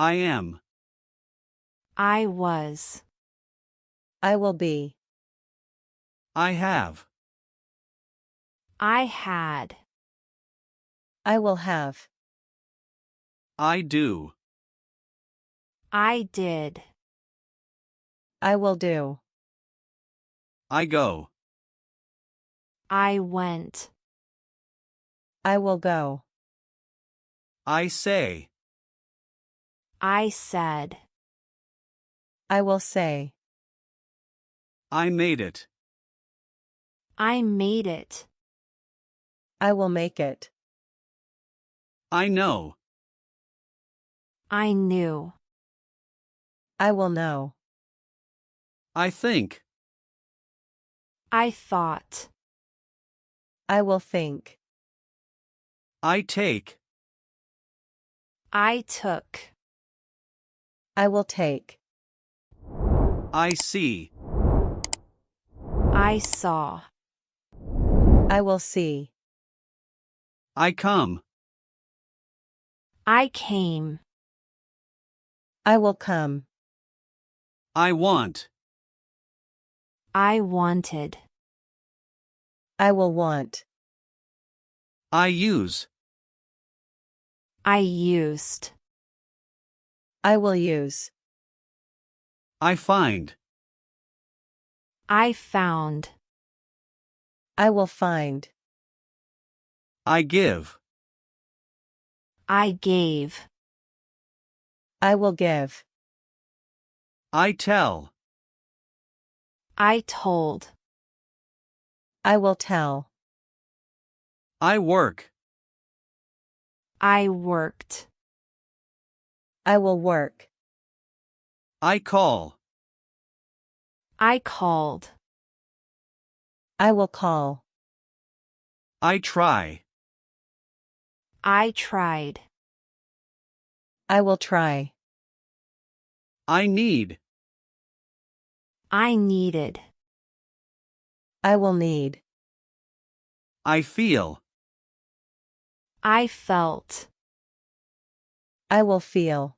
I am. I was. I will be. I have. I had. I will have. I do. I did. I will do. I go. I went. I will go. I say. I said. I will say. I made it. I made it. I will make it. I know. I knew. I will know. I think. I thought. I will think. I take. I took. I will take. I see. I saw. I will see. I come. I came. I will come. I want. I wanted. I will want. I use. I used. I will use. I find. I found. I will find. I give. I gave. I will give. I tell. I told. I will tell. I work. I worked. I will work. I call. I called. I will call. I try. I tried. I will try. I need. I needed. I will need. I feel. I felt. I will feel.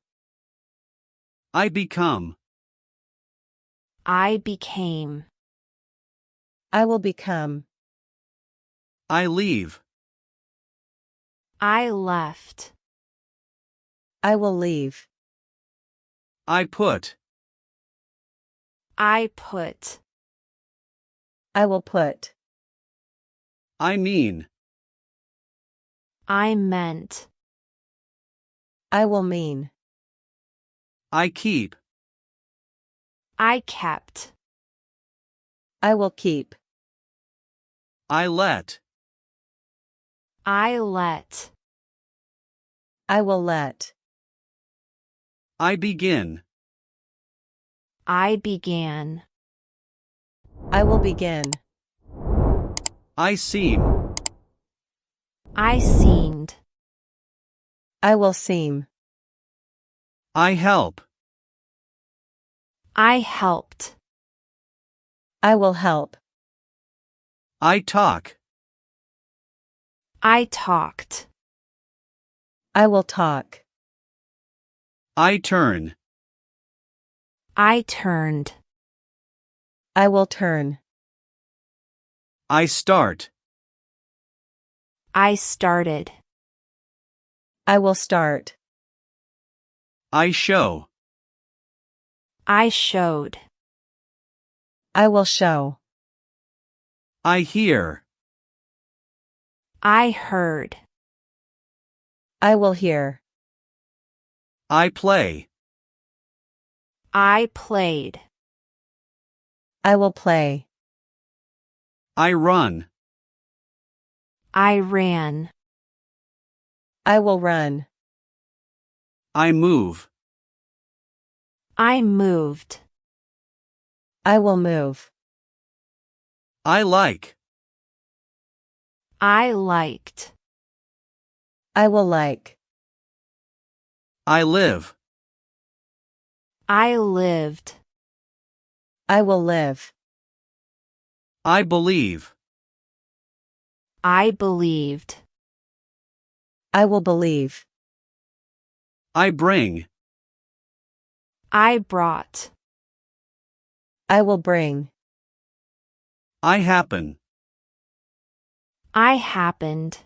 I become. I became. I will become. I leave. I left. I will leave. I put. I put. I will put. I mean. I meant. I will mean. I keep. I kept. I will keep. I let. I let. I will let. I begin. I began. I will begin. I seem. I seemed. I will seem. I help. I helped. I will help. I talk. I talked. I will talk. I turn. I turned. I will turn. I start. I started. I will start. I show. I showed. I will show. I hear. I heard. I will hear. I play. I played. I will play. I run. I ran. I will run. I move. I moved. I will move. I like. I liked. I will like. I live. I lived. I will live. I believe. I believed. I will believe. I bring. I brought. I will bring. I happen. I happened.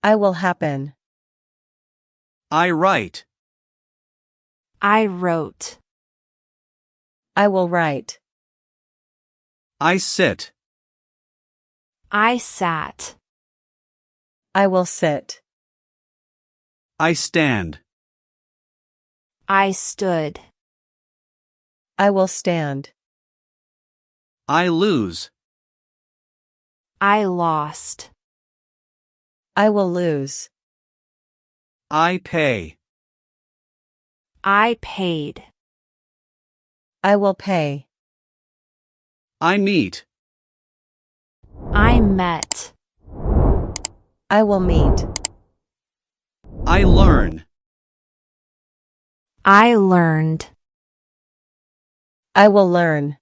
I will happen. I write. I wrote. I will write. I sit. I sat. I will sit. I stand. I stood. I will stand. I lose. I lost. I will lose. I pay. I paid. I will pay. I meet. I met. I will meet. I learn. I learned. I will learn.